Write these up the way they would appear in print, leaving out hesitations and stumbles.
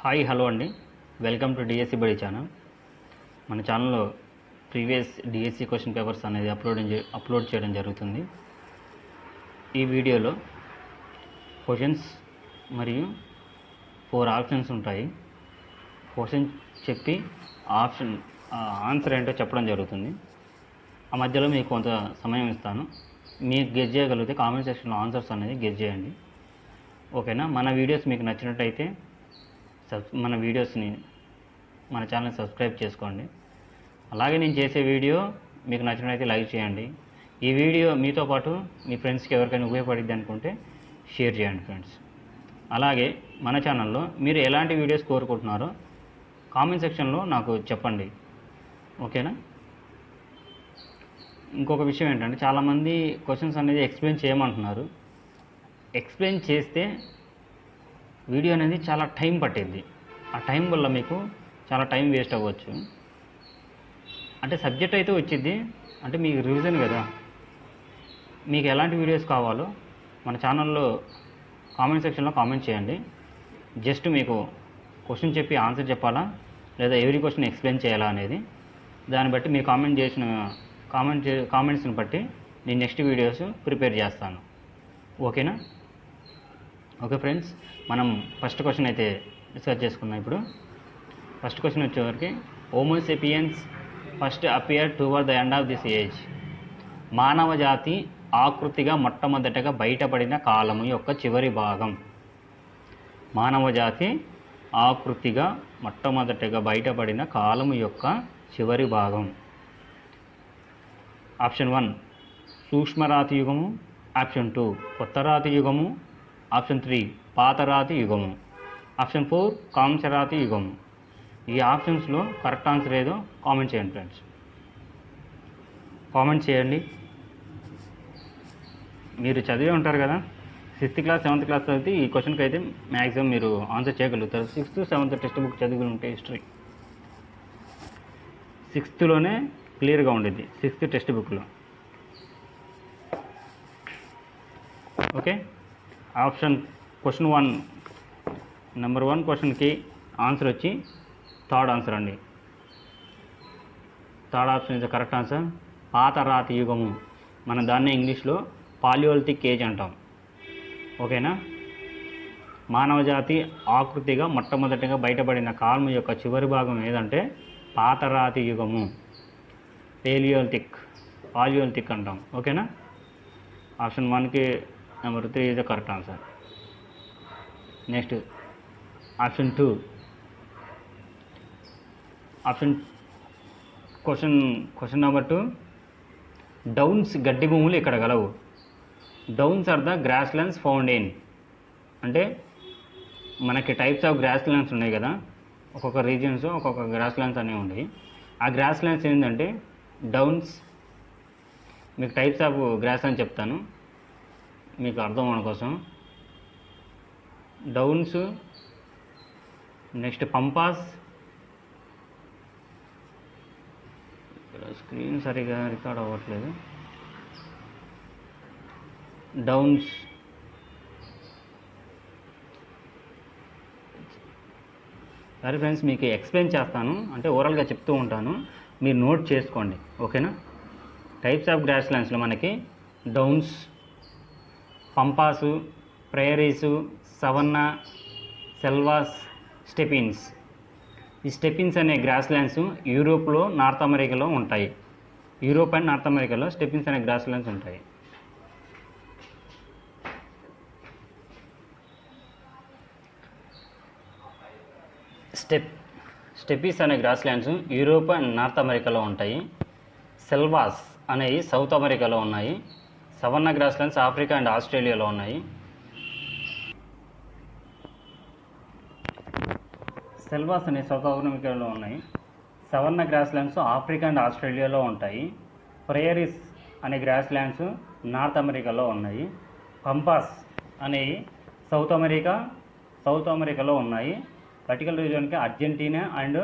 Hi hello అండి, welcome to DSC బడి channel. మన ఛానల్లో ప్రీవియస్ డిఎస్సి క్వశ్చన్ పేపర్స్ అనేది అప్లోడ్ చేయడం జరుగుతుంది. ఈ వీడియోలో క్వశ్చన్స్ మరియు 4 ఆప్షన్స్ ఉంటాయి. క్వశ్చన్ చెప్పి ఆన్సర్ ఏంటో చెప్పడం జరుగుతుంది. ఆ మధ్యలో మీకు కొంత సమయం ఇస్తాను. మీకు గెస్ చేయగలిగితే కామెంట్ సెక్షన్లో ఆన్సర్స్ అనేది గెస్ చేయండి. ఓకేనా? మన వీడియోస్ మీకు నచ్చినట్టయితే మన ఛానల్ సబ్స్క్రైబ్ చేసుకోండి. అలాగే నేను చేసే వీడియో మీకు నచ్చినట్లయితే లైక్ చేయండి. ఈ వీడియో మీతో పాటు మీ ఫ్రెండ్స్కి ఎవరికైనా ఉపయోగపడిద్ది అనుకుంటే షేర్ చేయండి ఫ్రెండ్స్. అలాగే మన ఛానల్లో మీరు ఎలాంటి వీడియోస్ కోరుకుంటున్నారో కామెంట్ సెక్షన్లో నాకు చెప్పండి. ఓకేనా? ఇంకొక విషయం ఏంటంటే, చాలామంది క్వశ్చన్స్ అనేది ఎక్స్ప్లెయిన్ చేయమంటున్నారు. ఎక్స్ప్లెయిన్ చేస్తే వీడియో అనేది చాలా టైం పట్టిద్ది. ఆ టైం వల్ల మీకు చాలా టైం వేస్ట్ అవ్వచ్చు. అంటే సబ్జెక్ట్ అయితే వచ్చిద్ది, అంటే మీకు రివిజన్ కదా. మీకు ఎలాంటి వీడియోస్ కావాలో మన ఛానల్లో కామెంట్ సెక్షన్లో కామెంట్ చేయండి. జస్ట్ మీకు క్వశ్చన్ చెప్పి ఆన్సర్ చెప్పాలా లేదా ఎవరీ క్వశ్చన్ ఎక్స్ప్లెయిన్ చేయాలా అనేది, దాన్ని బట్టి మీరు కామెంట్స్ని బట్టి నేను నెక్స్ట్ వీడియోస్ ప్రిపేర్ చేస్తాను. ఓకేనా? ఓకే ఫ్రెండ్స్, మనం ఫస్ట్ క్వశ్చన్ అయితే డిస్కస్ చేసుకున్నాం. ఇప్పుడు ఫస్ట్ క్వశ్చన్ వచ్చేవరకు, Homo sapiens first appear towards the end of this age. మానవ జాతి ఆకృతిగా మొట్టమొదటగా బయటపడిన కాలము యొక్క చివరి భాగం. మానవ జాతి ఆకృతిగా మొట్టమొదటగా బయటపడిన కాలము యొక్క చివరి భాగం. ఆప్షన్ 1 సూక్ష్మరాతి యుగము, ఆప్షన్ 2 కొత్త రాతి యుగము, ఆప్షన్ 3 పాతరాతి యుగము, ఆప్షన్ 4 కాంస్యరాతి యుగము. ఈ ఆప్షన్స్లో కరెక్ట్ ఆన్సర్ ఏదో కామెంట్ చేయండి ఫ్రెండ్స్. కామెంట్ చేయండి. మీరు చదివే ఉంటారు కదా, 6th క్లాస్ 7th క్లాస్ చదివితే ఈ క్వశ్చన్కి అయితే మ్యాక్సిమం మీరు ఆన్సర్ చేయగలుగుతారు. 6th 7th టెక్స్ట్ బుక్ చదివి ఉంటే హిస్టరీ 6thలోనే క్లియర్గా ఉండేది, 6th టెక్స్ట్ బుక్లో. ఓకే, క్వశ్చన్ 1 నెంబర్ 1 క్వశ్చన్కి ఆన్సర్ వచ్చి థర్డ్ ఆన్సర్ అండి. Third option is correct answer. పాత రాతి యుగము, మనం దాన్ని ఇంగ్లీష్లో పాలియోలిథిక్ ఏజ్ అంటాం. ఓకేనా? మానవ జాతి ఆకృతిగా మొట్టమొదటిగా బయటపడిన కాలం యొక్క చివరి భాగం ఏదంటే పాతరాతి యుగము, పాలియోలిథిక్ అంటాం. ఓకేనా? ఆప్షన్ 1కి number 3 is the correct answer. Next option 2. Question number 2, downs గడ్డి భూములు ఇక్కడ గలవు. Downs are the grasslands found in. అంటే మనకి టైప్స్ ఆఫ్ గ్రాస్ ల్యాండ్స్ ఉన్నాయి కదా, ఒక్కొక్క రీజియన్స్ ఒక్కొక్క గ్రాస్ ల్యాండ్స్ అనేవి ఉన్నాయి. ఆ గ్రాస్ ల్యాండ్స్ ఏంటంటే డౌన్స్. మీకు టైప్స్ ఆఫ్ గ్రాస్ అని చెప్తాను మీకు అర్థం అవడం కోసం. Downs, next pampas. ఇక్కడ స్క్రీన్ సరిగా రికార్డ్ అవ్వట్లేదు. డౌన్స్, సరే ఫ్రెండ్స్, మీకు ఎక్స్ప్లెయిన్ చేస్తాను, అంటే ఓవరాల్గా చెప్తూ ఉంటాను, మీరు నోట్ చేసుకోండి. ఓకేనా? టైప్స్ ఆఫ్ గ్రాస్ ల్యాండ్స్లో మనకి డౌన్స్, పంపాసు, ప్రైరీసు, సవన్నా, సెల్వాస్, స్టెపిన్స్. ఈ స్టెపిన్స్ అనే గ్రాస్ ల్యాండ్స్ యూరోప్లో, నార్త్ అమెరికాలో ఉంటాయి. యూరోప్ అండ్ నార్త్ అమెరికాలో స్టెపిన్స్ అనే గ్రాస్ ల్యాండ్స్ ఉంటాయి. స్టెపీస్ అనే grass lands Europe and north అమెరికాలో ఉంటాయి. సెల్వాస్ అనేవి సౌత్ అమెరికాలో ఉన్నాయి. Savanna grass lands Africa and ఆస్ట్రేలియాలో ఉన్నాయి. సెల్వాస్ అనే సౌత్ అమెరికాలో ఉన్నాయి. Savanna grass lands Africa and ఆస్ట్రేలియాలో ఉంటాయి. ప్రైరీస్ అనే గ్రాస్ ల్యాండ్స్ నార్త్ అమెరికాలో ఉన్నాయి. పంపాస్ అనేవి సౌత్ అమెరికాలో ఉన్నాయి. పర్టికులర్ రీజియన్కి అర్జెంటీనా అండ్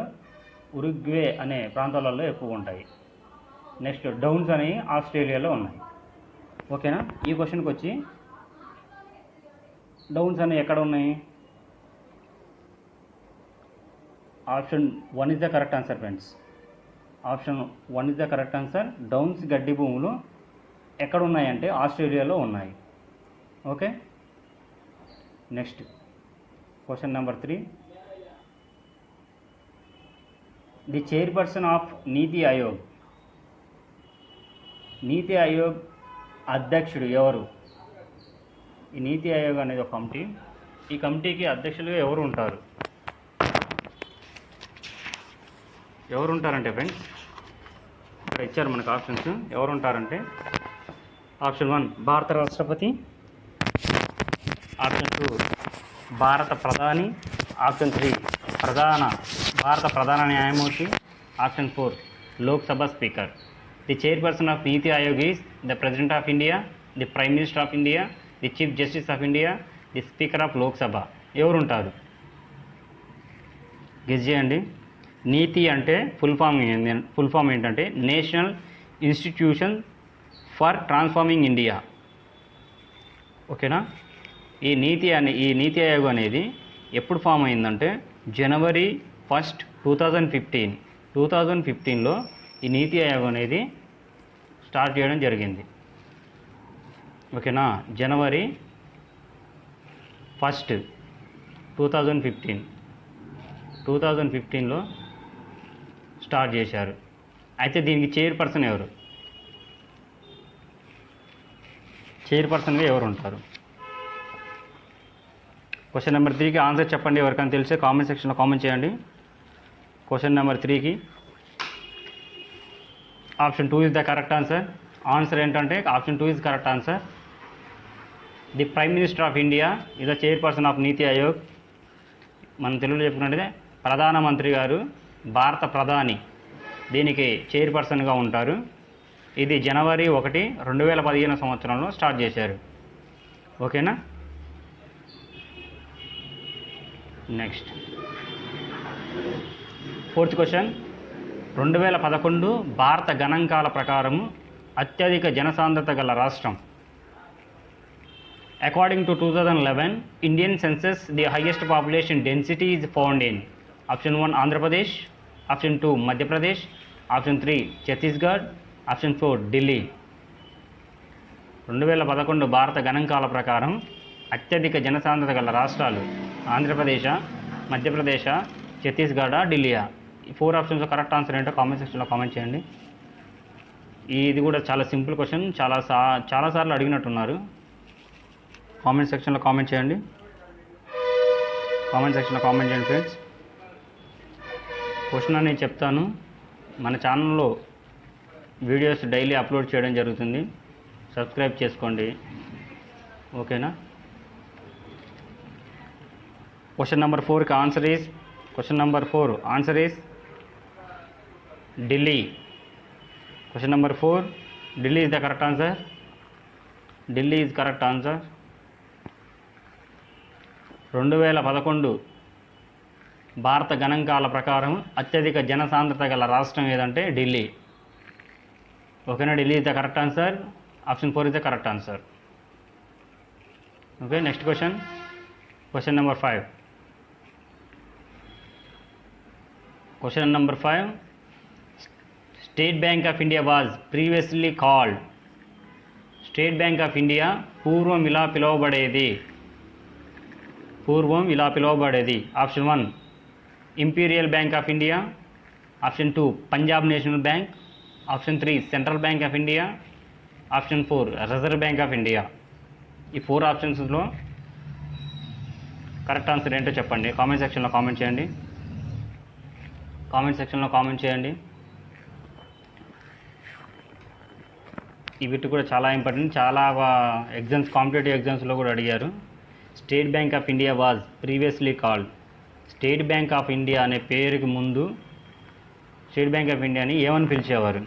ఉరుగ్వే అనే ప్రాంతాలలో ఎక్కువ ఉంటాయి. నెక్స్ట్ డౌన్స్ అనేవి ఆస్ట్రేలియాలో ఉన్నాయి. ఓకేనా? ఈ క్వశ్చన్కి వచ్చి డౌన్స్ అనేవి ఎక్కడ ఉన్నాయి? Option 1 is the correct answer friends. Option 1 is the correct answer. Downs గడ్డి భూములు ఎక్కడ ఉన్నాయంటే ఆస్ట్రేలియాలో ఉన్నాయి. Okay, next question number 3. The chairperson of NITI Aayog. నీతి ఆయోగ్ అధ్యక్షుడు ఎవరు? ఈ నీతి ఆయోగ్ అనేది ఒక కమిటీ. ఈ కమిటీకి అధ్యక్షులుగా ఎవరు ఉంటారు? ఎవరు ఉంటారంటే ఫ్రెండ్స్, ఇక్కడ ఇచ్చారు మనకు ఆప్షన్స్. ఎవరు ఉంటారంటే ఆప్షన్ 1 భారత రాష్ట్రపతి, ఆప్షన్ 2 భారత ప్రధాని, ఆప్షన్ 3 భారత ప్రధాన న్యాయమూర్తి, option 4 Lok Sabha speaker. The chairperson of NITI Aayog is the president of India, the prime minister of India, the chief justice of India, the speaker of Lok Sabha. ఎవరు ఉంటారు? గెస్ చేయండి. నీతి అంటే ఫుల్ ఫామ్ ఏంటంటే national institution for transforming India. ఓకేనా? ఈ నీతి ఆయోగ్ అనేది ఎప్పుడు form అయిందంటే జనవరి 1, 2015లో ఈ నీతి ఆయోగ్ అనేది స్టార్ట్ చేయడం జరిగింది. ఓకేనా? జనవరి 1, 2015లో స్టార్ట్ చేశారు. అయితే దీనికి చైర్పర్సన్గా ఎవరు ఉంటారు? క్వశ్చన్ నెంబర్ 3కి ఆన్సర్ చెప్పండి. ఎవరికైనా తెలిసే కామెంట్ సెక్షన్లో కామెంట్ చేయండి. క్వశ్చన్ నెంబర్ 3కి option 2 is the correct answer. Answer ఏంటంటే option 2 is correct answer. The prime minister of India is the chairperson of NITI Aayog. మనం తెలుగులో చెప్పుకున్నట్లయితే ప్రధానమంత్రి గారు, భారత ప్రధాని దీనికి చైర్పర్సన్గా ఉంటారు. ఇది జనవరి 1, 2015 సంవత్సరంలో స్టార్ట్ చేశారు. ఓకేనా? Next 4th question. 2011 భారత గణాంకాల ప్రకారం అత్యధిక జనసాంద్రత గల రాష్ట్రం. According to 2011 Indian census, the highest population density is found in option 1 Andhra Pradesh, option 2 Madhya Pradesh, option 3 Chhattisgarh, option 4 Delhi. 2011 భారత గణాంకాల ప్రకారం అత్యధిక జనసాంద్రత గల రాష్ట్రాలు ఆంధ్రప్రదేశ్, మధ్యప్రదేశ్, ఛత్తీస్గఢ్, ఢిల్లీయా. ఈ 4 ఆప్షన్స్ కరెక్ట్ ఆన్సర్ ఏంటో కామెంట్ సెక్షన్లో కామెంట్ చేయండి. ఇది కూడా చాలా సింపుల్ క్వశ్చన్, చాలాసార్లు అడిగినట్టున్నారు. కామెంట్ సెక్షన్లో కామెంట్ చేయండి. ఫ్రెండ్స్. క్వశ్చన్ అనేది చెప్తాను. మన ఛానల్లో వీడియోస్ డైలీ అప్లోడ్ చేయడం జరుగుతుంది. సబ్స్క్రైబ్ చేసుకోండి. ఓకేనా? క్వశ్చన్ నెంబర్ 4కి answer is Delhi. Question number 4 Delhi is the correct answer. Delhi is correct answer. 2011 భారత గణాంకాల ప్రకారం అత్యధిక జనసాంద్రత గల రాష్ట్రం ఏదంటే ఢిల్లీ. ఓకేనా? Delhi is the correct answer. Option 4 is the correct answer. Okay, next question. Question number 5. State bank of India was previously called. State bank of India పూర్వం ఇలా పిలువబడేది. Option 1 imperial bank of India, option 2 Punjab national bank, option 3 central bank of India, option 4 reserve bank of India. ఈ 4 ఆప్షన్స్లో correct answer ఏంటో చెప్పండి. Comment సెక్షన్లో comment చేయండి. ఈ బిట్ కూడా చాలా ఇంపార్టెంట్. చాలా కాంపిటేటివ్ ఎగ్జామ్స్లో కూడా అడిగారు. State bank of India was previously called. State bank of India అనే పేరుకి ముందు స్టేట్ బ్యాంక్ ఆఫ్ ఇండియాని ఏమని పిలిచేవారు?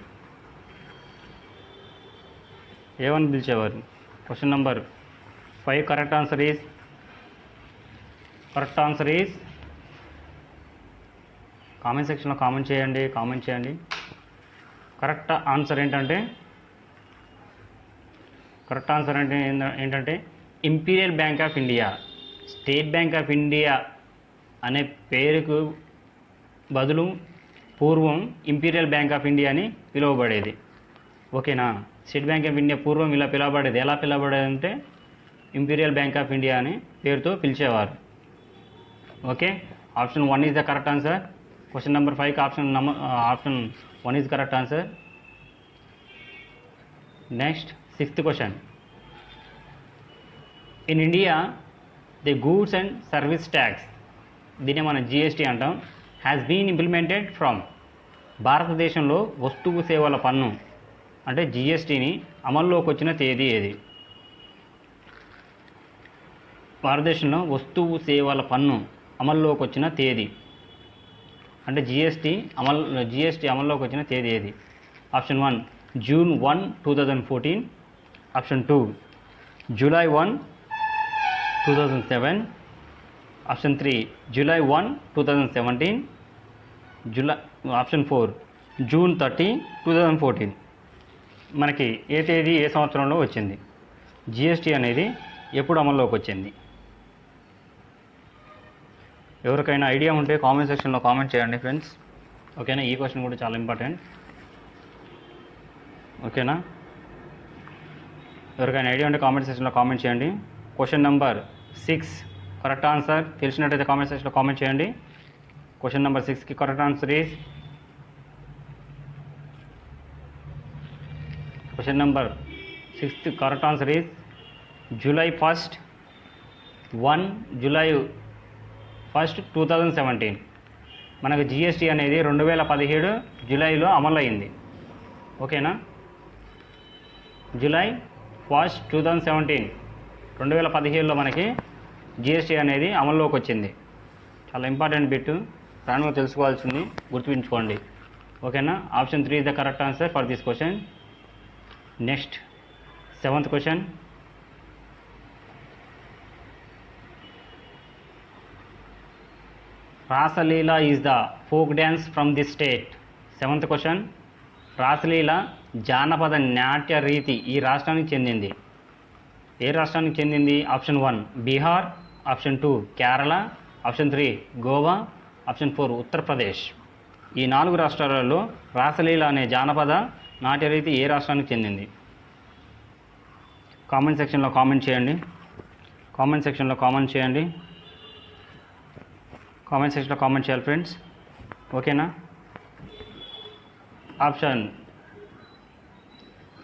Question number 5 correct answer is comment సెక్షన్లో కామెంట్ చేయండి. కరెక్ట్ ఆన్సర్ ఏంటంటే imperial bank of India. State bank of India అనే పేరుకు బదులు పూర్వం ఇంపీరియల్ బ్యాంక్ ఆఫ్ ఇండియా అని పిలువబడేది. ఓకేనా, స్టేట్ బ్యాంక్ ఆఫ్ ఇండియా పూర్వం ఇలా పిలువబడేది. ఎలా పిలువబడేది అంటే ఇంపీరియల్ బ్యాంక్ ఆఫ్ ఇండియా అని పేరుతో పిలిచేవారు. Okay, option 1 is the correct answer. Question number 5కి option 1 is correct answer. Next 6th question. In India the goods and service tax, దీన్ని మనం జిఎస్టీ అంటాం, హ్యాస్ బీన్ ఇంప్లిమెంటెడ్ ఫ్రమ్. భారతదేశంలో వస్తువు సేవల పన్ను అంటే జిఎస్టీని అమల్లోకి వచ్చిన తేదీ ఏది? భారతదేశంలో వస్తువు సేవల పన్ను అమల్లోకి వచ్చిన తేదీ అంటే జిఎస్టీ అమల్లోకి వచ్చిన తేదీ ఏది? Option 1 June 1, 2014. Option 2 July 1, 2007. Option 3 July 1, 2017. Option 4 June 30, 2014. మనకి ఏ తేదీ ఏ సంవత్సరంలో వచ్చింది? జిఎస్టీ అనేది ఎప్పుడు అమల్లోకి వచ్చింది? ఎవరికైనా ఐడియా ఉంటే కామెంట్ సెక్షన్లో కామెంట్ చేయండి ఫ్రెండ్స్. ఓకేనా, ఈ క్వశ్చన్ కూడా చాలా ఇంపార్టెంట్. ఓకేనా, ఎవరికైనా ఐడియా ఉంటే కామెంట్ సెక్షన్లో కామెంట్ చేయండి. క్వశ్చన్ నెంబర్ 6 కరెక్ట్ ఆన్సర్ తెలిసినట్టయితే కామెంట్ సెక్షన్లో కామెంట్ చేయండి. క్వశ్చన్ నెంబర్ 6కి correct answer is question number 6th correct answer is July 1, 2017. మనకు జిఎస్టీ అనేది 2017 జూలైలో అమలు అయింది. ఓకేనా, July 1, 2017 2017లో మనకి జిఎస్టీ అనేది అమల్లోకి వచ్చింది. చాలా ఇంపార్టెంట్ బిట్, ప్రాణంగా తెలుసుకోవాల్సింది, గుర్తుంచుకోండి. ఓకేనా, option 3 is the correct answer for this question. Next 7th question. Raslila is the folk dance from the state. 7th question. Raslila జానపద నాట్య రీతి ఈ రాష్ట్రానికి చెందింది. ఏ రాష్ట్రానికి చెందింది? Option 1 Bihar, option 2 Kerala, option 3 Goa, option 4 Uttar Pradesh. ఈ 4 రాష్ట్రాలలో రాసలీల అనే జానపద నాట్య రీతి ఏ రాష్ట్రానికి చెందింది? కామెంట్ సెక్షన్లో కామెంట్ చేయండి. కామెంట్ సెక్షన్లో కామెంట్ చేయాలి ఫ్రెండ్స్. ఓకేనా, ఆప్షన్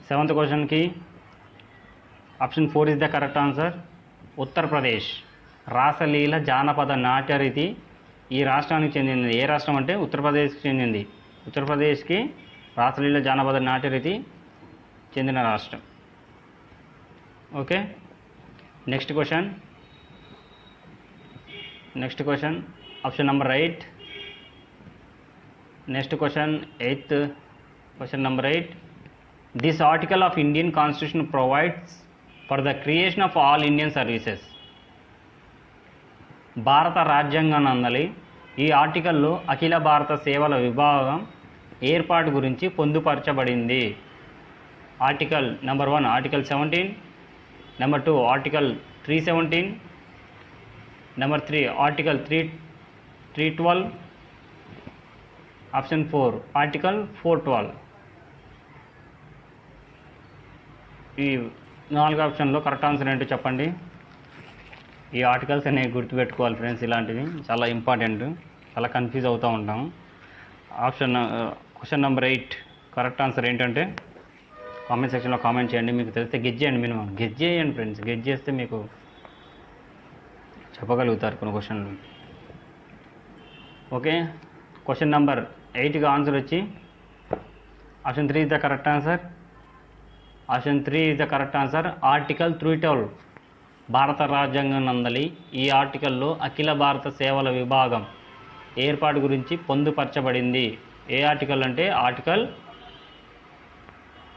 7th క్వశ్చన్కి option 4 is the correct answer. Uttar Pradesh. Raslila జానపద నాట్య రీతి ఈ రాష్ట్రానికి చెందింది. ఏ రాష్ట్రం అంటే ఉత్తరప్రదేశ్కి చెందింది. ఉత్తరప్రదేశ్కి రాసలీల జానపద నాట్య రీతి చెందిన రాష్ట్రం. Okay, next question option number 8. Next question 8th question number 8. This article of Indian constitution provides for the creation of all Indian services. భారత రాజ్యాంగం నందలి ఈ ఆర్టికల్లో అఖిల భారత సేవల విభాగం ఏర్పాటు గురించి పొందుపరచబడింది. Article number 1 article 17, number 2 article 317, number 3 article 312, option 4 article 412. ఈ 4 ఆప్షన్లో కరెక్ట్ ఆన్సర్ ఏంటో చెప్పండి. ఈ ఆర్టికల్స్ అనేవి గుర్తుపెట్టుకోవాలి ఫ్రెండ్స్, ఇలాంటివి చాలా ఇంపార్టెంట్, చాలా కన్ఫ్యూజ్ అవుతూ ఉంటాం. క్వశ్చన్ నెంబర్ 8 కరెక్ట్ ఆన్సర్ ఏంటంటే కామెంట్ సెక్షన్లో కామెంట్ చేయండి. మీకు తెలిస్తే గెస్ చేయండి, మినిమం గెస్ చేయండి ఫ్రెండ్స్. గెస్ చేస్తే మీకు చెప్పగలుగుతారు కొన్ని క్వశ్చన్లు. ఓకే, క్వశ్చన్ నెంబర్ 8కి ఆన్సర్ వచ్చి option 3 is the correct answer. Option 3 is the correct answer. Article 312 భారత రాజ్యాంగం నందలి ఈ ఆర్టికల్లో అఖిల భారత సేవల విభాగం ఏర్పాటు గురించి పొందుపరచబడింది. ఏ ఆర్టికల్ అంటే ఆర్టికల్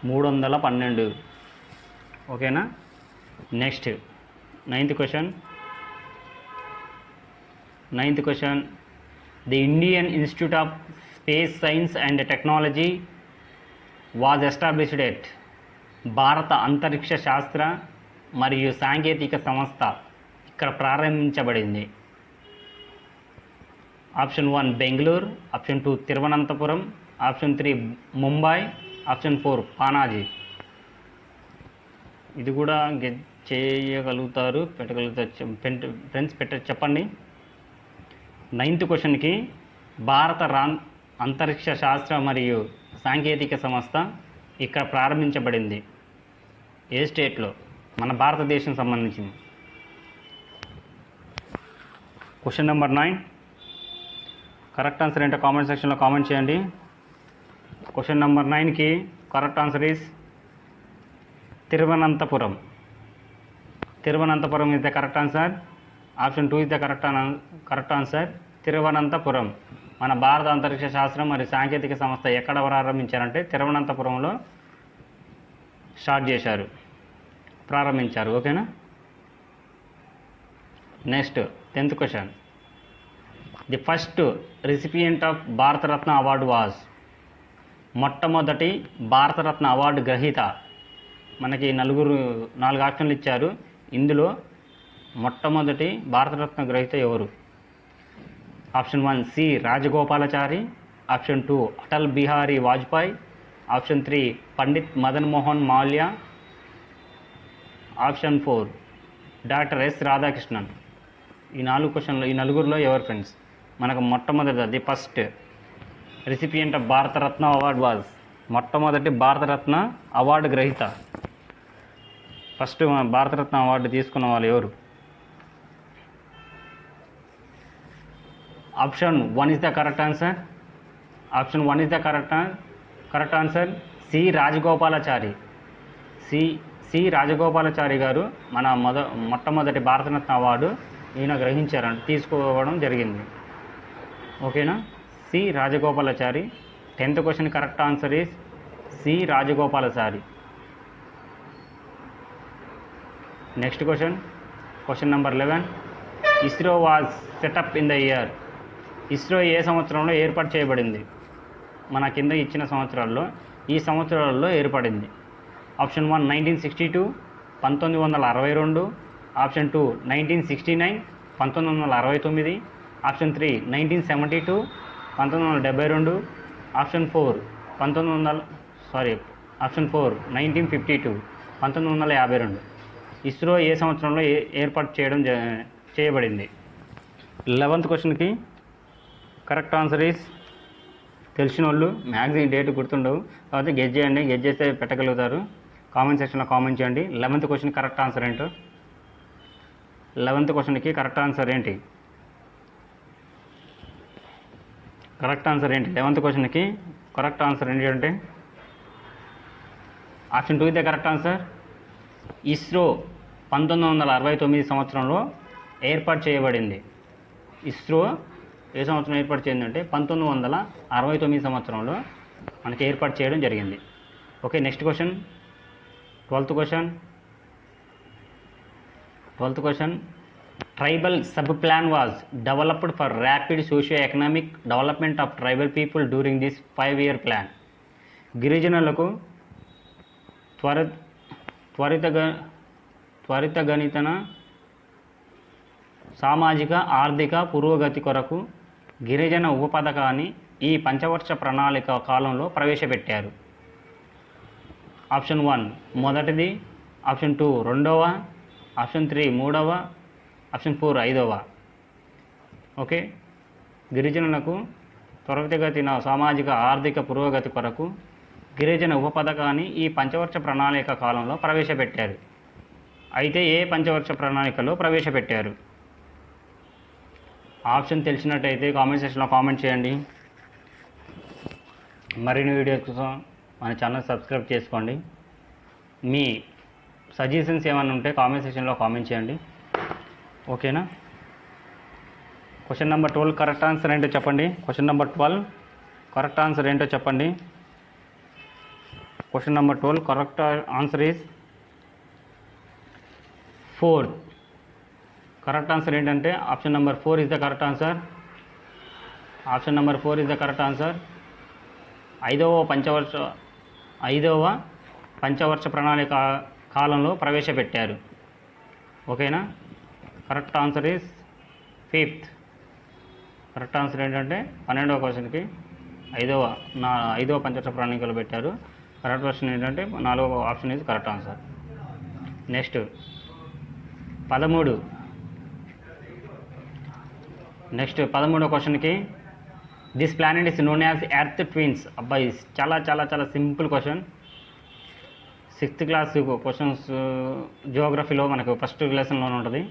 312. ఓకేనా, next 9th question. The Indian institute of space science and technology was established at. భారత అంతరిక్ష శాస్త్ర మరియు సాంకేతిక సంస్థ ఇక్కడ ప్రారంభించబడింది. Option 1 Bengaluru, option 2 Thiruvananthapuram, option 3 Mumbai, option 4 Panaji. ఇది కూడా చేయగలుగుతారు, పెట్టగలుగుతారు ఫ్రెండ్స్, చెప్పండి. 9th క్వశ్చన్కి భారత అంతరిక్ష శాస్త్ర మరియు సాంకేతిక సంస్థ ఇక్కడ ప్రారంభించబడింది. ఏ స్టేట్లో? మన భారతదేశం సంబంధించింది. Question number 9. కరెక్ట్ ఆన్సర్ ఏంటో కామెంట్ సెక్షన్లో కామెంట్ చేయండి. క్వశ్చన్ నెంబర్ 9కి correct answer is Thiruvananthapuram. Thiruvananthapuram is the correct answer. Option 2 is the correct answer. Thiruvananthapuram. మన భారత అంతరిక్ష శాస్త్రం మరియు సాంకేతిక సంస్థ ఎక్కడ ప్రారంభించారంటే తిరువనంతపురంలో ప్రారంభించారు. ఓకేనా? Next 10th question. The first recipient of Bharat Ratna award was. మొట్టమొదటి భారతరత్న అవార్డు గ్రహీత. మనకి 4 ఆప్షన్లు ఇచ్చారు. ఇందులో మొట్టమొదటి భారతరత్న గ్రహీత ఎవరు? Option 1 C Rajagopalachari, option 2 Atal Bihari Vajpayee, option 3 Pandit Madan Mohan Malviya, option 4 doctor S Radhakrishnan. ఈ 4 క్వశ్చన్లు, ఈ నలుగురిలో ఎవరు ఫ్రెండ్స్? మనకు మొట్టమొదటి the first recipient of Bharat Ratna award was. మొట్టమొదటి భారతరత్న అవార్డు గ్రహీత, ఫస్ట్ భారతరత్న అవార్డు తీసుకున్న వాళ్ళు ఎవరు? Option 1 is the correct answer. Option 1 is the correct answer. C Rajagopalachari. C Rajagopalachari గారు మన మొట్టమొదటి భారతరత్న అవార్డు ఈయన తీసుకోవడం జరిగింది. ఓకేనా? C Rajagopalachari. 10th question correct answer is C Rajagopalachari. Next question number 11. ISRO was set up in the year. ISRO ఏ సంవత్సరంలో ఏర్పాటు చేయబడింది? మన కింద ఇచ్చిన సంవత్సరాల్లో ఈ సంవత్సరాలలో ఏర్పడింది. Option 1 1962, 1962. Option 2 1969, 1969. Option 3 1972, 1972. Option 4 1952, 1952. ISRO ఏ సంవత్సరంలో ఏర్పాటు చేయబడింది? 11th క్వశ్చన్కి కరెక్ట్ ఆన్సర్ ఈస్, తెలిసిన వాళ్ళు మ్యాక్సిమం డేట్ గుర్తుండవు కాబట్టి గెస్ చేయండి. గెస్ చేస్తే పెట్టగలుగుతారు. కామెంట్ సెక్షన్లో కామెంట్ చేయండి. 11th క్వశ్చన్ కరెక్ట్ ఆన్సర్ ఏంటో. 11th క్వశ్చన్కి కరెక్ట్ ఆన్సర్ ఏంటి? 11th క్వశ్చన్కి కరెక్ట్ ఆన్సర్ ఏంటి అంటే option 2 is the correct answer. ISRO 1969 సంవత్సరంలో ఏర్పాటు చేయబడింది. ఇస్రో ఏ సంవత్సరం ఏర్పాటు చేసిందంటే 1969 సంవత్సరంలో మనకి ఏర్పాటు చేయడం జరిగింది. Okay, next question 12th question. Tribal sub plan was developed for rapid socio economic development of tribal people during this 5-year plan. గిరిజనులకు త్వరితగతిన సామాజిక ఆర్థిక పురోగతి కొరకు గిరిజన ఉప పథకాన్ని ఈ పంచవర్ష ప్రణాళిక కాలంలో ప్రవేశపెట్టారు. ఆప్షన్ 1 మొదటిది, ఆప్షన్ 2 రెండవ, ఆప్షన్ 3 మూడవ, ఆప్షన్ 4 ఐదవ. ఓకే, గిరిజనులకు త్వరితగతిన సామాజిక ఆర్థిక పురోగతి కొరకు గిరిజన ఉప పథకాన్ని ఈ పంచవర్ష ప్రణాళిక కాలంలో ప్రవేశపెట్టారు. అయితే ఏ పంచవర్ష ప్రణాళికలో ప్రవేశపెట్టారు? ఆప్షన్ తెలిసినట్టయితే కామెంట్ సెక్షన్లో కామెంట్ చేయండి. మరిన్ని వీడియోస్ కోసం మన ఛానల్ సబ్స్క్రైబ్ చేసుకోండి. మీ సజెషన్స్ ఏమైనా ఉంటే కామెంట్ సెక్షన్లో కామెంట్ చేయండి. ఓకేనా? క్వశ్చన్ నెంబర్ 12 కరెక్ట్ ఆన్సర్ ఏంటో చెప్పండి. క్వశ్చన్ నెంబర్ 12 కరెక్ట్ ఆన్సర్ ఏంటో చెప్పండి. Question number 12 correct answer is 4. Correct answer ఏంటంటే option number 4 is the correct answer. Option number 4 is the correct answer. ఐదవ పంచవర్ష ప్రణాళిక కాలంలో ప్రవేశపెట్టారు. ఓకేనా? Correct answer is 5th. Correct answer ఏంటంటే 12వ క్వశ్చన్కి ఐదవ పంచవర్ష ప్రణాళికలు పెట్టారు. కరెక్ట్ క్వశ్చన్ ఏంటంటే 4వ option is correct answer. Next 13వ క్వశ్చన్కి this planet is known as Earth twins. అబ్బాయి చాలా చాలా చాలా simple question. 6th class questions జియోగ్రఫీలో మనకు ఫస్ట్ లెసన్లోనే ఉంటుంది.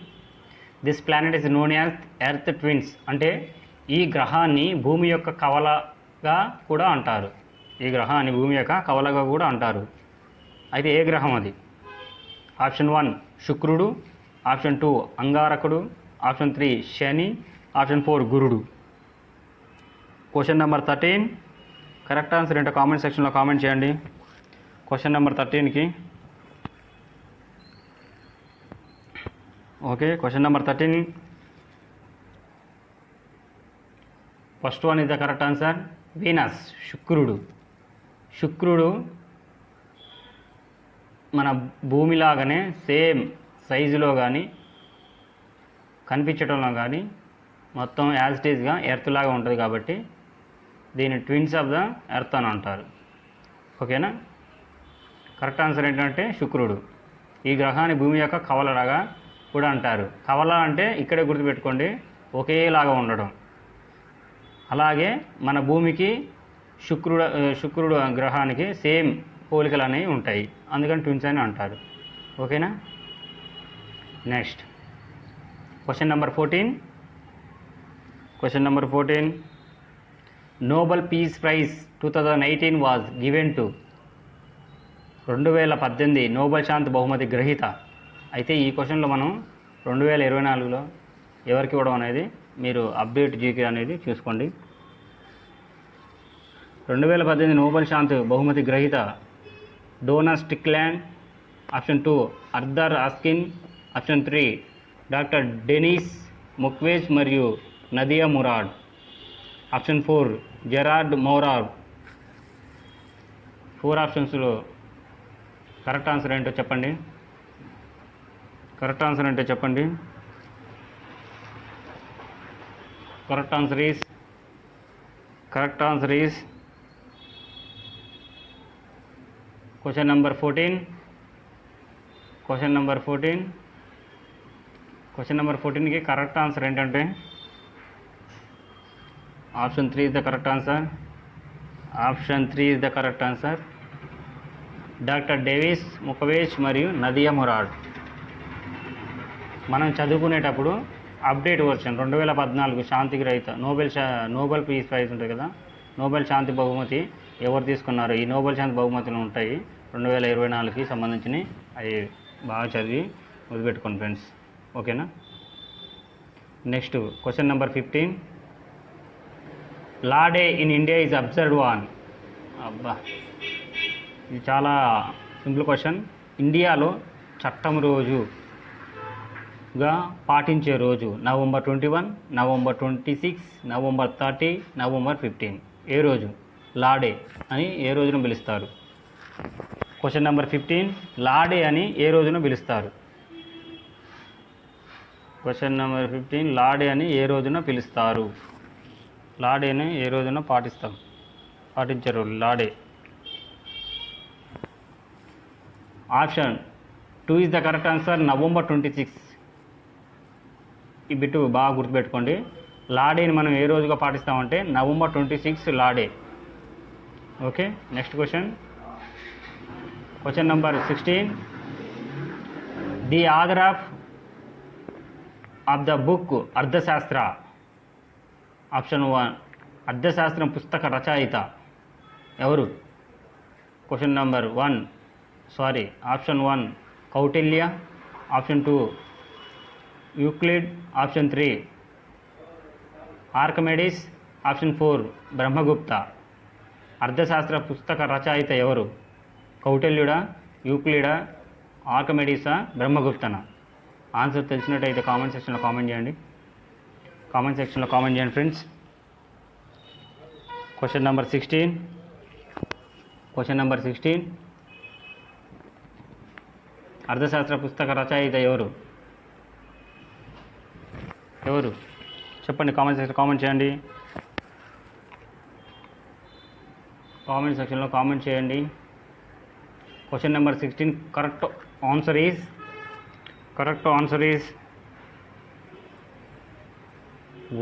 This planet is known as Earth twins అంటే ఈ గ్రహాన్ని భూమి యొక్క కవలగా కూడా అంటారు. ఈ గ్రహాన్ని భూమి యొక్క కవలగా కూడా అంటారు. అయితే ఏ గ్రహం అది? ఆప్షన్ 1 శుక్రుడు, ఆప్షన్ 2 అంగారకుడు, ఆప్షన్ 3 శని, ఆప్షన్ 4 గురుడు. క్వశ్చన్ నెంబర్ 13 కరెక్ట్ ఆన్సర్ ఏంటో కామెంట్ సెక్షన్లో కామెంట్ చేయండి. క్వశ్చన్ నెంబర్ 13కి okay. Question number 13 first one is the correct answer. Venus శుక్రుడు మన భూమిలాగానే సేమ్ సైజులో కానీ కనిపించడంలో కానీ మొత్తం యాజ్ ఇట్ ఈజ్గా ఎర్త్ లాగా ఉంటుంది కాబట్టి దీన్ని ట్విన్స్ ఆఫ్ ద ఎర్త్ అని అంటారు. ఓకేనా? కరెక్ట్ ఆన్సర్ ఏంటంటే శుక్రుడు. ఈ గ్రహాన్ని భూమి యొక్క కవలలాగా కూడా అంటారు. కవల అంటే ఇక్కడే గుర్తుపెట్టుకోండి, ఒకేలాగా ఉండడం. అలాగే మన భూమికి శుక్రుడు గ్రహానికి సేమ్ పోలికలు అనేవి ఉంటాయి, అందుకని ట్విన్స్ అని అంటారు. ఓకేనా? Next question number 14 Nobel peace prize 2018 was given to. 2018 Nobel శాంతి బహుమతి గ్రహీత. అయితే ఈ క్వశ్చన్లో మనం 2024లో ఎవరికి ఇవ్వడం అనేది మీరు అప్డేట్ జీకే అనేది చూసుకోండి. 2018 నోబెల్ శాంతి బహుమతి గ్రహీత Donna Strickland, option 2 Arthur Ashkin, option 3 doctor Denis Mukwege మరియు Nadia Murad, option 4 Gerard Mourou. 4 ఆప్షన్స్లో కరెక్ట్ ఆన్సర్ ఏంటో చెప్పండి. Correct answer is question number 14. Question number 14కి కరెక్ట్ ఆన్సర్ ఏంటంటే option 3 is the correct answer. Doctor Davis Mukwege మరియు Nadia మురాడ్. మనం చదువుకునేటప్పుడు update version 2014 శాంతి గ్రహీత నోబెల్ పీస్ ప్రైజ్ ఉంటుంది కదా, నోబెల్ శాంతి బహుమతి ఎవరు తీసుకున్నారు, ఈ నోబెల్ శాంతి బహుమతులు ఉంటాయి 2024కి సంబంధించినవి. అవి బాగా చదివి వదిలిపెట్టుకోండి ఫ్రెండ్స్. ఓకేనా? Next question number 15 law day in India is observed on. అబ్బా, ఇది చాలా సింపుల్ క్వశ్చన్. ఇండియాలో చట్టం రోజుగా పాటించే రోజు నవంబర్ 21, నవంబర్ 26, నవంబర్ 30, నవంబర్ 15. ఏ రోజు లా డే అని ఏ రోజున పిలుస్తారు? క్వశ్చన్ నెంబర్ 15 లా డే అని ఏ రోజున పిలుస్తారు? క్వశ్చన్ నెంబర్ 15 లా డే అని ఏ రోజున పిలుస్తారు? లా డేని ఏ రోజున పాటించరు law day? Option 2 is the correct answer. November 26. ఈ బిట్టు బాగా గుర్తుపెట్టుకోండి. లా డేని మనం ఏ రోజుగా పాటిస్తామంటే November 26 law day. Okay. Next question number 16 the author of the book Arthashastra. Option 1 అర్థశాస్త్రం పుస్తక రచయిత ఎవరు? Question number option 1 Kautilya, option 2 Euclid, option 3 Archimedes, option 4 Brahmagupta. Arthashastra పుస్తక రచయిత ఎవరు? కౌటిల్యుడా, యూక్లిడా, ఆర్కిమెడిసా, బ్రహ్మగుప్తనా? ఆన్సర్ తెలిసినట్టయితే కామెంట్ సెక్షన్లో కామెంట్ చేయండి ఫ్రెండ్స్. క్వశ్చన్ నెంబర్ 16 అర్థశాస్త్ర పుస్తక రచయిత ఎవరు? చెప్పండి, కామెంట్ సెక్షన్ కామెంట్ చేయండి. కామెంట్ సెక్షన్లో కామెంట్ చేయండి. Question number 16 correct answer is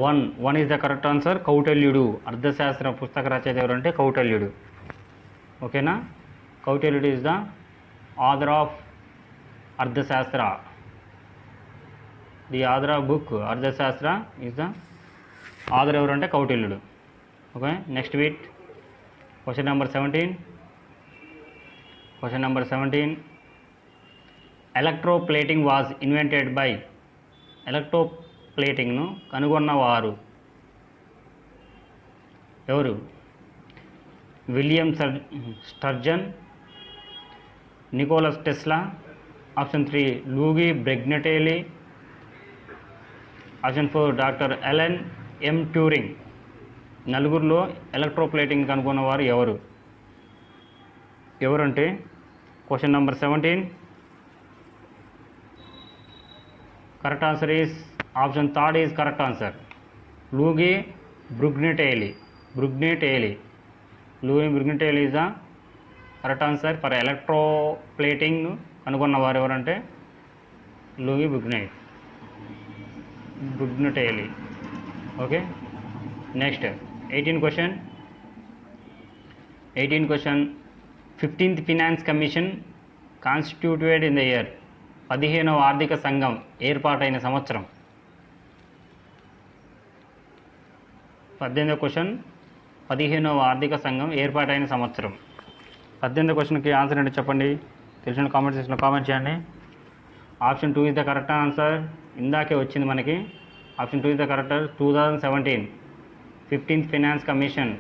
1 is the correct answer. కౌటిల్యుడు. అర్థశాస్త్ర పుస్తక రచయిత ఎవరంటే కౌటిల్యుడు. ఓకేనా? కౌటిల్యుడు is the author of Arthashastra. The author of book Arthashastra is the author ఎవరంటే కౌటిల్యుడు. ఓకే, నెక్స్ట్ వీట్ question number 17. Electroplating was invented by. ఎలక్ట్రోప్లేటింగ్ను కనుగొన్నవారు ఎవరు? William Sturgeon, Nicholas Tesla, option 3 Luigi Brugnatelli, option 4 doctor Alan M Turing. నలుగురిలో ఎలక్ట్రోప్లేటింగ్ కనుగొన్నవారు ఎవరంటే question number 17 correct answer is option 3 is correct answer. Luigi Brugnatelli. Luigi Brugnatelli is the correct answer for electroplating కనుగొన్నవారు ఎవరంటే Luigi Brugnatelli. Okay, next 18 question. 15th finance commission constituted in the year. 15వ ఆర్థిక సంఘం ఏర్పాటైన సంవత్సరం. 18వ question, 15వ ఆర్థిక సంఘం ఏర్పాటైన సంవత్సరం. 18వ క్వశ్చన్కి ఆన్సర్ ఏంటో చెప్పండి. తెలిసిన కామెంట్ సెక్షన్లో కామెంట్ చేయండి. Option 2 is the correct answer. ఇందాకే వచ్చింది మనకి. Option 2 is the correct. 2017 15th finance commission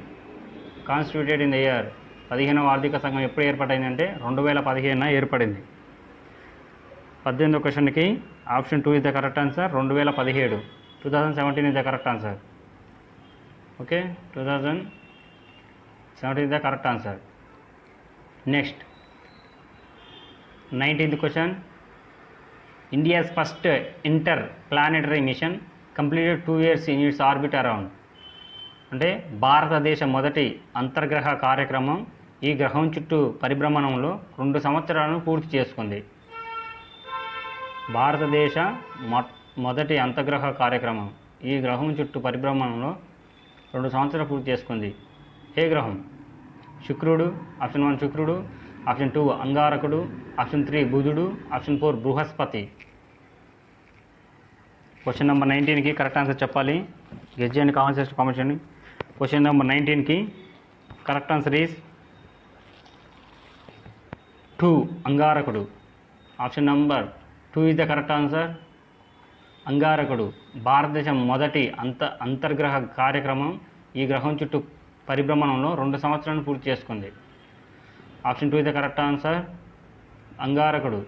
constituted in the year. 15వ ఆర్థిక సంఘం ఎప్పుడు ఏర్పాటైందంటే 2015 ఏర్పడింది. 18వ క్వశ్చన్కి option 2 is the correct answer. 2017. 2017 is the correct answer. Okay, 2017 is the correct answer. Next 19th question. India's first inter planetary machine completed 2 years in it's orbit around. అంటే భారతదేశ మొదటి అంతర్గ్రహ కార్యక్రమం ఈ గ్రహం చుట్టూ పరిభ్రమణంలో 2 సంవత్సరాలను పూర్తి చేసుకుంది. భారతదేశ మొదటి అంతర్గ్రహ కార్యక్రమం ఈ గ్రహం చుట్టూ పరిభ్రమణంలో 2 సంవత్సరాలు పూర్తి చేసుకుంది. ఏ గ్రహం? శుక్రుడు. ఆప్షన్ 1 శుక్రుడు, ఆప్షన్ 2 అంగారకుడు, ఆప్షన్ 3 బుధుడు, ఆప్షన్ 4 బృహస్పతి. క్వశ్చన్ నెంబర్ 19కి కరెక్ట్ ఆన్సర్ చెప్పాలి. గెస్ చేయండి, కామెంట్ సెక్షన్ కామెంట్ చేయండి. క్వశ్చన్ నెంబర్ 19కి కరెక్ట్ ఆన్సర్ ఈజ్ 2 అంగారకుడు. Option number 2 is the correct answer. అంగారకుడు భారతదేశం మొదటి అంతర్గ్రహ కార్యక్రమం ఈ గ్రహం చుట్టూ పరిభ్రమణంలో 2 సంవత్సరాలను పూర్తి చేసుకుంది. Option 2 is the correct answer. అంగారకుడు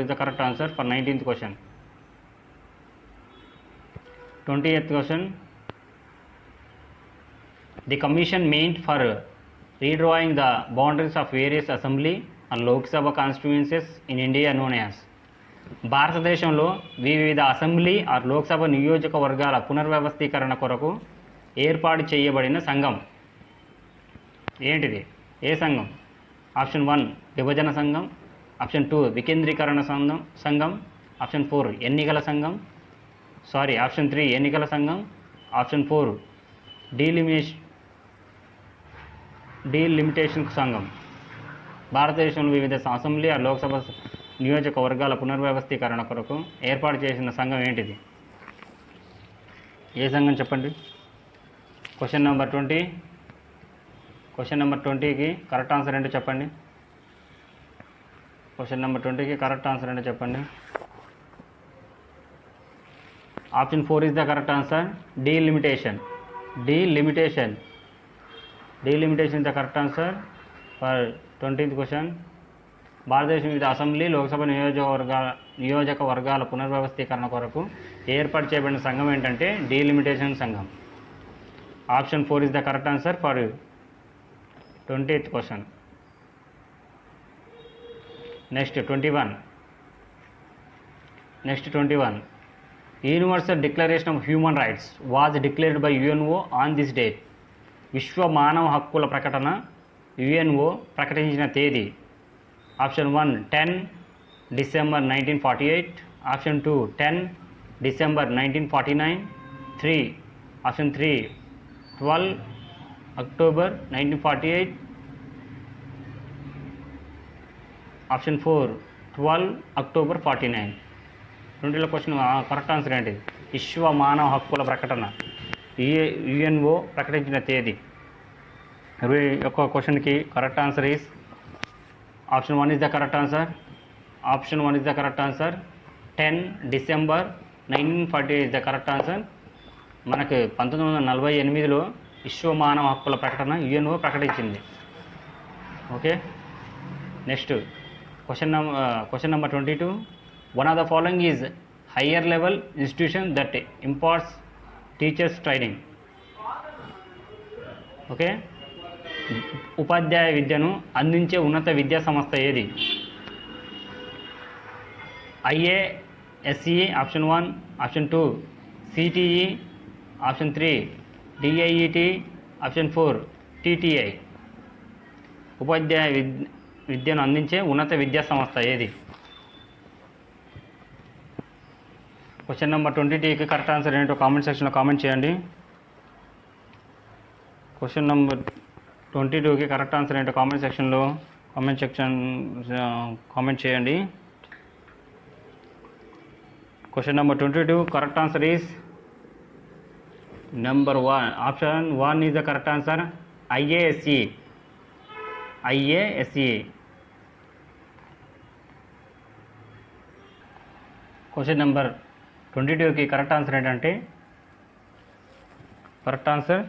is the correct answer for 19th question. 20th question. The commission meant for redrawing the boundaries of various assembly and Lok Sabha constituencies in India known as. భారతదేశంలో వివిధ assembly or Lok Sabha నియోజకవర్గాల పునర్వ్యవస్థీకరణ కొరకు ఏర్పాటు చేయబడిన సంఘం ఏంటిది? ఏ సంఘం? ఆప్షన్ 1 విభజన సంఘం, ఆప్షన్ 2 వికేంద్రీకరణ సంఘం, ఆప్షన్ 4 ఆప్షన్ 3 ఎన్నికల సంఘం, ఆప్షన్ 4 డీలిమిటేషన్ సంఘం. భారతదేశంలో వివిధ అసెంబ్లీ లోక్సభ నియోజకవర్గాల పునర్వ్యవస్థీకరణ కొరకు ఏర్పాటు చేసిన సంఘం ఏంటిది? ఏ సంఘం చెప్పండి. క్వశ్చన్ నెంబర్ 20కి కరెక్ట్ ఆన్సర్ ఏంటో చెప్పండి. క్వశ్చన్ నెంబర్ 20కి కరెక్ట్ ఆన్సర్ ఏంటో చెప్పండి. Option 4 is the correct answer. Delimitation is the correct answer for 20th question. భారతదేశం వివిధ అసెంబ్లీ లోక్సభ నియోజకవర్గాల పునర్వ్యవస్థీకరణ కొరకు ఏర్పాటు చేయబడిన సంఘం ఏంటంటే డీలిమిటేషన్ సంఘం. Option 4 is the correct answer for 20th question. Next 21. Universal declaration of human rights was declared by UNO on this date. విశ్వ మానవ హక్కుల ప్రకటన యుఎన్ఓ ప్రకటించిన తేదీ. Option 1 10 December 1948, option 2 10 December 1949, 3 option 3 12 October 1948, option 4 12 October 49. రెండులో question correct answer ఏంటి? విశ్వ మానవ హక్కుల ప్రకటన యుఎన్ఓ ప్రకటించిన తేదీ. 21వ క్వశ్చన్కి correct answer is option 1 is the correct answer. Option 1 is the correct answer. 10 December 1948 is the correct answer. మనకు 1948లో విశ్వ మానవ హక్కుల ప్రకటన యుఎన్ఓ ప్రకటించింది. Okay, next question number 22. One of the following is higher level institution that imparts teachers training. Okay, ఉపాధ్యాయ విద్యను అందించే ఉన్నత విద్యా సంస్థ ఏది? IASE option 1, option 2 CTE, option 3 DIET, option 4 TTI. ఉపాధ్యాయ విద్యను అందించే ఉన్నత విద్యా సంస్థ ఏది? క్వశ్చన్ నెంబర్ 22కి కరెక్ట్ ఆన్సర్ ఏంటో కామెంట్ సెక్షన్లో కామెంట్ చేయండి. క్వశ్చన్ నెంబర్ 22కి కరెక్ట్ ఆన్సర్ ఏంటో కామెంట్ సెక్షన్లో కామెంట్ చేయండి. Question number 22 correct answer is number 1. Option 1 is the correct answer. IASE. Question number 22కి కరెక్ట్ ఆన్సర్ ఏంటంటే correct answer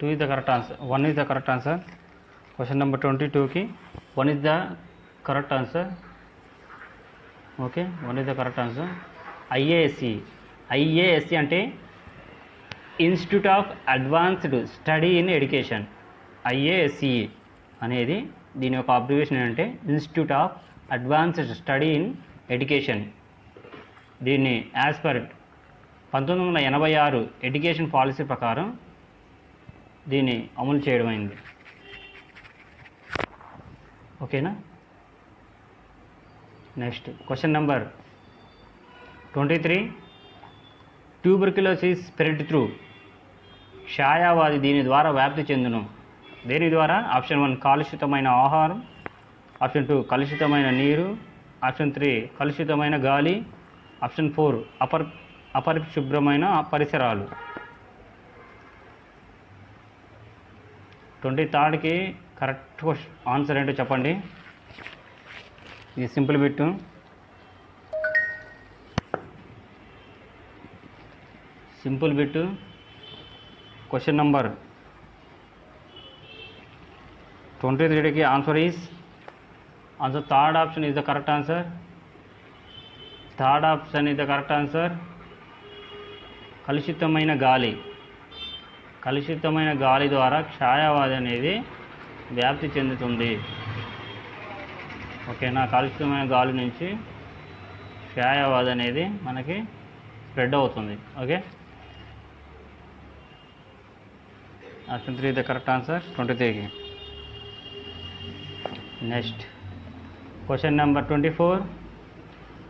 2 is the correct answer. 1 is the correct answer. Question number 22కి 1 is the correct answer. Okay, 1 is the correct answer. IASC అంటే institute of advanced study in education. IASC అనేది దీని యొక్క abbreviation ఏంటంటే institute of advanced study in education. దీన్ని as per 1986 education policy ప్రకారం దీన్ని అమలు చేయడం అయింది. ఓకేనా? Next question number 23. Tuberculosis spread through. క్షయవ్యాధి దీని ద్వారా వ్యాప్తి చెందును. దేని ద్వారా? ఆప్షన్ 1 కాలుష్యతమైన ఆహారం, ఆప్షన్ 2 కలుషితమైన నీరు, ఆప్షన్ 3 కలుషితమైన గాలి, ఆప్షన్ 4 అపరిశుభ్రమైన పరిసరాలు. 23కి కరెక్ట్ ఆన్సర్ ఏంటో చెప్పండి. ఇది సింపుల్ బిట్. క్వశ్చన్ నంబర్ 23కి answer is third option is the correct answer. కలుషితమైన గాలి ద్వారా క్షయవ్యాధి అనేది వ్యాప్తి చెందుతుంది. ఓకేనా? కలుషితమైన గాలి నుంచి క్షయవ్యాధి అనేది మనకి స్ప్రెడ్ అవుతుంది. Okay, option 3 the correct answer 23కి. Next question number 24.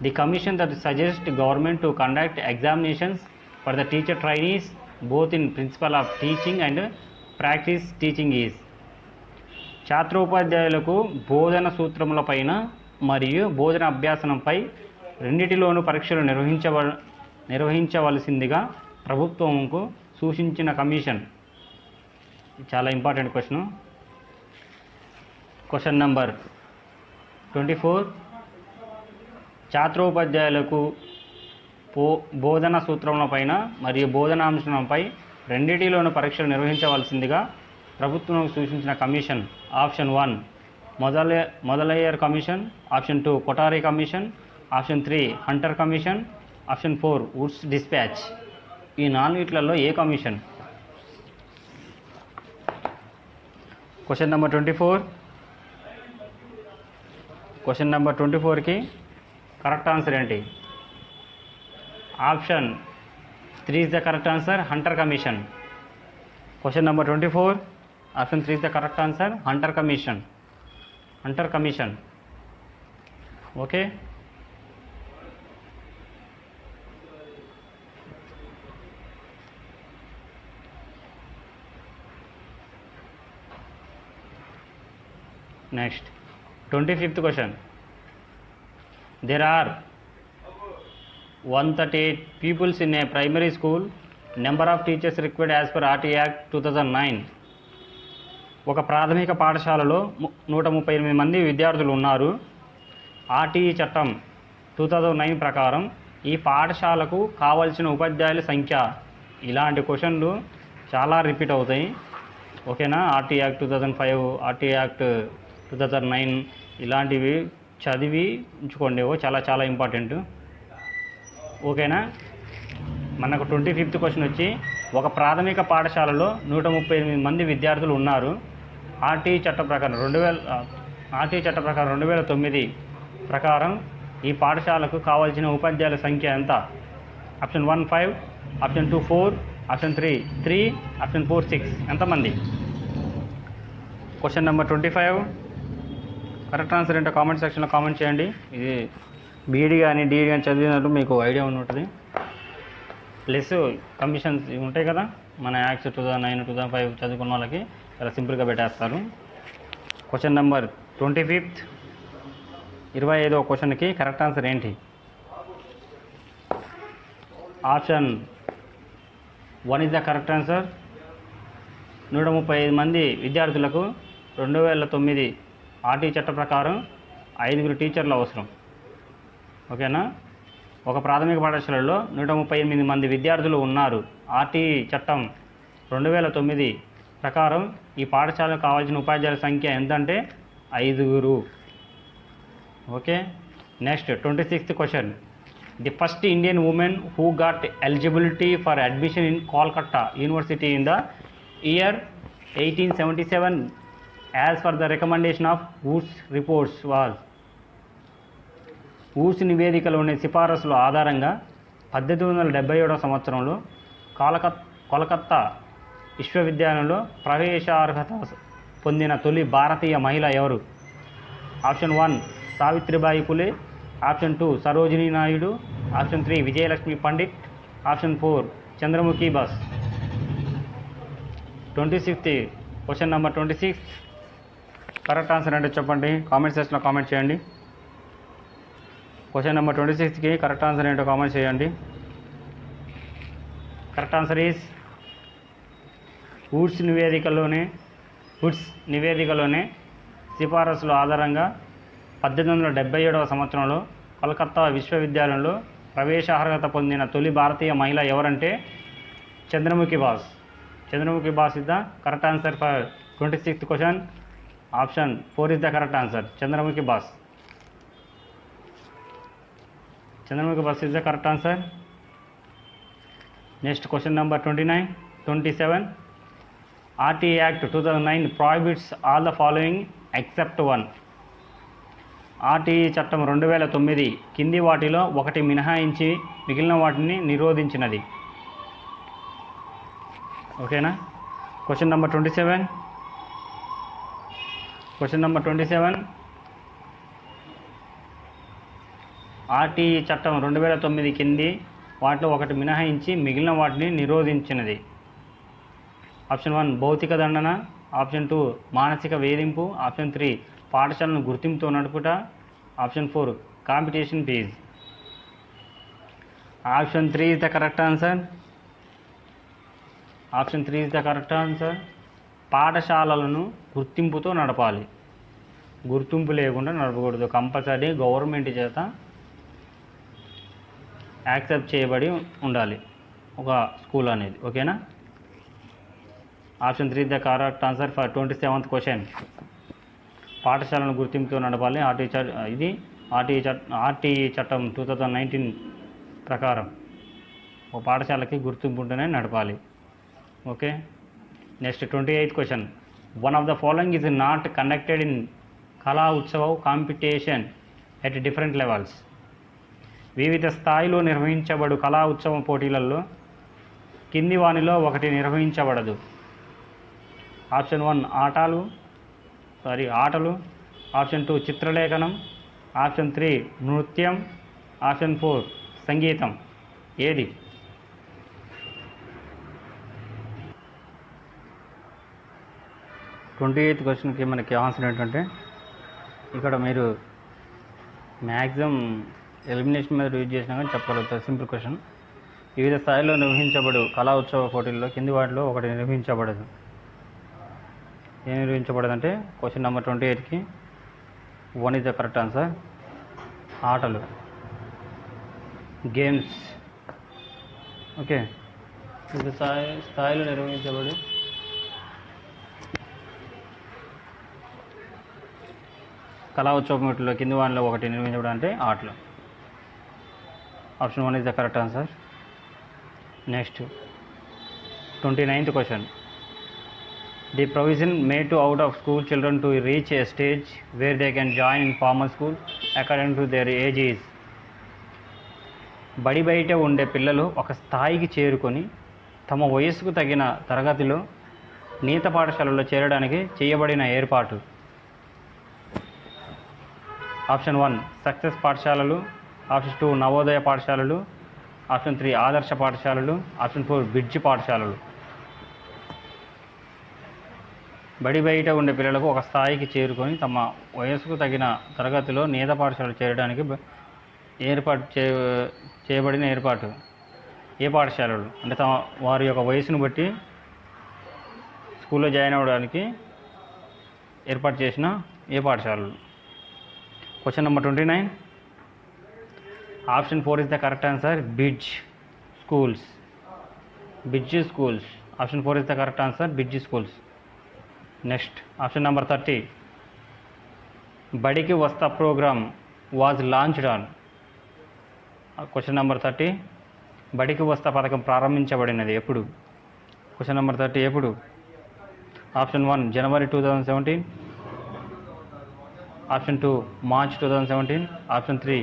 The commission that suggest government to conduct examinations for the teacher trainees both in principle of teaching and practice teaching is. ఛాత్రోపాధ్యాయులకు బోధన సూత్రములపైన మరియు బోధన అభ్యాసనంపై రెండిటిలోనూ పరీక్షలు నిర్వహించవలసిందిగా ప్రభుత్వంకు సూచించిన కమిషన్. చాలా ఇంపార్టెంట్ క్వశ్చన్. Question number 24. ఛాత్రోపాధ్యాయులకు బోధన సూత్రములపైన మరియు బోధనాంశంపై రెండిటిలోనూ పరీక్షలు నిర్వహించవలసిందిగా ప్రభుత్వం సూచించిన కమిషన్. Option 1 Mudaliar commission, option 2 Kothari commission, option 3 Hunter commission, option 4 Woods dispatch. ఈ నాలుగిట్లలో ఏ కమిషన్? క్వశ్చన్ నెంబర్ 24కి కరెక్ట్ ఆన్సర్ ఏంటి? Option 3 is the correct answer, Hunter Commission. Question number 24, option 3 is the correct answer, Hunter Commission. Okay. Next, 25th question. There are 138 pupils in a primary school. Number of teachers required as per RT Act 2009. ఒక ప్రాథమిక పాఠశాలలో 138 మంది విద్యార్థులు ఉన్నారు. RTE చట్టం 2009 ప్రకారం ఈ పాఠశాలకు కావాల్సిన ఉపాధ్యాయుల సంఖ్య. ఇలాంటి క్వశ్చన్లు చాలా రిపీట్ అవుతాయి. ఓకేనా? ఆర్టీ యాక్ట్ 2005, ఆర్టీ యాక్ట్ 2009 ఇలాంటివి చదివి ఉంచుకోండి. చాలా చాలా ఇంపార్టెంట్. ఓకేనా? మనకు 25th క్వశ్చన్ వచ్చి ఒక ప్రాథమిక పాఠశాలలో 138 మంది విద్యార్థులు ఉన్నారు. ఆర్టీఈ చట్ట ప్రకారం 2009 ప్రకారం ఈ పాఠశాలకు కావాల్సిన ఉపాధ్యాయుల సంఖ్య ఎంత? Option 1 5, option 2 4, option 3, option 4 6. ఎంతమంది? Question number 25. కరెక్ట్ ఆన్సర్ ఏంటో కామెంట్ సెక్షన్లో కామెంట్ చేయండి. ఇది బీఈడీ కానీ డిఈడీ కానీ చదివినట్టు మీకు ఐడియా ఉంటుంది. ప్లస్ కమిషన్స్ ఇవి ఉంటాయి కదా, మన యాక్ట్స్ 2009 2005 చదువుకున్న వాళ్ళకి చాలా సింపుల్గా పెట్టేస్తారు. క్వశ్చన్ నెంబర్ 25th 25వ క్వశ్చన్కి కరెక్ట్ ఆన్సర్ ఏంటి? Option 1 is the correct answer. 135 మంది విద్యార్థులకు 2009 ఆర్టీ చట్ట ప్రకారం 5 టీచర్లు అవసరం. ఓకేనా? ఒక ప్రాథమిక పాఠశాలలో 138 మంది విద్యార్థులు ఉన్నారు. ఆర్టీఈ చట్టం 2009 ప్రకారం ఈ పాఠశాలకు కావాల్సిన ఉపాధ్యాయుల సంఖ్య ఎంతంటే 5. Okay. Next 26th question. The first Indian women who got eligibility for admission in Kolkata university in the year 1877 as for the recommendation of Woods reports was. Woods నివేదికలోని సిఫారసుల ఆధారంగా 1877వ సంవత్సరంలో కోల్కత్తా విశ్వవిద్యాలయంలో ప్రవేశార్హత పొందిన తొలి భారతీయ మహిళ ఎవరు? Option 1 Savitribai Phule, option 2 Sarojini Naidu, option 3 Vijayalakshmi Pandit, option 4 Chandramukhi boss. 26th question number 26 correct answer అంటే చెప్పండి, కామెంట్ సెక్షన్లో కామెంట్ చేయండి. క్వశ్చన్ నెంబర్ 26కి కరెక్ట్ ఆన్సర్ ఏంటో కామెంట్ చేయండి. కరెక్ట్ ఆన్సర్ ఈజ్ వుడ్స్ నివేదికలోనే సిఫారసుల ఆధారంగా 1877వ సంవత్సరంలో కోల్కత్తా విశ్వవిద్యాలయంలో ప్రవేశార్హత పొందిన తొలి భారతీయ మహిళ ఎవరంటే Chandramukhi Bose. Chandramukhi Bose is the correct answer for 26th question. Option 4 is the correct answer, Chandramukhi Bose. Chandramukhi Bose is the correct answer. Next question number 27. RTE act 2009 prohibits all the following except 1. RTE చట్టం 2009 కింది వాటిలో ఒకటి మినహాయించి మిగిలిన వాటిని నిరోధించినది. ఓకేనా? Question number 27. ఆర్టీఈ చట్టం 2009 కింది వాటిలో ఒకటి మినహాయించి మిగిలిన వాటిని నిరోధించినది. ఆప్షన్ 1 భౌతిక దండన, ఆప్షన్ 2 మానసిక వేధింపు, ఆప్షన్ 3 పాఠశాలను గుర్తింపుతో నడుపుట, option 4 competition fees. Option 3 is the correct answer. Option 3 is the correct answer. పాఠశాలలను గుర్తింపుతో నడపాలి, గుర్తింపు లేకుండా నడపకూడదు. కంపల్సరీ గవర్నమెంట్ చేత యాక్సెప్ట్ చేయబడి ఉండాలి ఒక స్కూల్ అనేది. ఓకేనా? Option 3 is the correct answer for 27th question. పాఠశాలను గుర్తింపుతో నడపాలి. ఆర్టీఈ చట్టం 2019 ప్రకారం ఒక పాఠశాలకి గుర్తింపు ఉంటేనే నడపాలి. Okay. Next 28th question. One of the following is not conducted in Kala Utsav competition at different levels. వివిధ స్థాయిలో నిర్వహించబడు కళా ఉత్సవం పోటీలలో కింది వానిలో ఒకటి నిర్వహించబడదు. ఆప్షన్ 1 ఆటలు, ఆప్షన్ 2 చిత్రలేఖనం, ఆప్షన్ 3 నృత్యం, ఆప్షన్ 4 సంగీతం. ఏది? ట్వంటీ ఎయిత్ క్వశ్చన్కి మనకి ఆన్సర్ ఏంటంటే, ఇక్కడ మీరు మ్యాక్సిమం ఎలిమినేషన్ మీద యూజ్ చేసినా కానీ చెప్పగలుగుతారు. Simple question. వివిధ స్థాయిలో నిర్వహించబడు కళా ఉత్సవ పోటీల్లో కింది వాటిలో ఒకటి నిర్వహించబడదు. ఏం నిర్వహించబడదంటే క్వశ్చన్ నెంబర్ 28కి 1 ఇస్ ద కరెక్ట్ ఆన్సర్. ఆటలు, గేమ్స్. ఓకే, వివిధ స్థాయిలో నిర్వహించబడు కళా ఉత్సవ పోటీల్లో కింది వాటిలో ఒకటి నిర్వహించబడు అంటే ఆటలు. Option 1 is the correct answer. Next 29th question. The provision made to out of school children to reach a stage where they can join in formal school according to their age is. బడి బయట ఉండే పిల్లలు ఒక స్థాయికి చేరుకొని తమ వయస్సుకు తగిన తరగతిలో ఉన్నత పాఠశాలలో చేరడానికి చేయబడిన ఏర్పాటు. ఆప్షన్ 1 సక్సెస్ పాఠశాలలు, ఆప్షన్ 2 నవోదయ పాఠశాలలు, ఆప్షన్ 3 ఆదర్శ పాఠశాలలు, ఆప్షన్ 4 బ్రిడ్జ్ పాఠశాలలు. బడి బయట ఉండే పిల్లలకు ఒక స్థాయికి చేరుకొని తమ వయస్సుకు తగిన తరగతిలో ఉన్నత పాఠశాలలో చేరడానికి చేయబడిన ఏర్పాటు. ఏ పాఠశాలలు అంటే వారి యొక్క వయసును బట్టి స్కూల్లో జాయిన్ అవ్వడానికి ఏర్పాటు చేసిన ఏ పాఠశాలలు. Question number 29. Option 4 is the correct answer. Bridge schools. Option 4 is the correct answer. Bridge schools. Next option number 30. బడికి వస్తా programme was launched on. Question number 30. బడికి వస్తా పథకం ప్రారంభించబడినది ఎప్పుడు? క్వశ్చన్ నెంబర్ 30 ఎప్పుడు? Option 1 January 2017, option 2 March 2017, option 3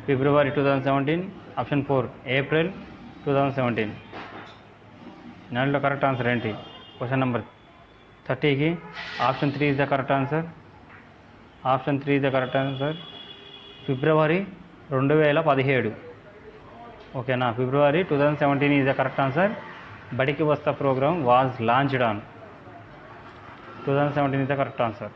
February 2017, option 4 April 2017. దాంట్లో correct answer ఏంటి? Question number 30కి option 3 is the correct answer. Option 3 is the correct answer. February 2017. ఓకేనా? February 2017 is the correct answer. బడికి వస్తా programme was launched on 2017 is the correct answer.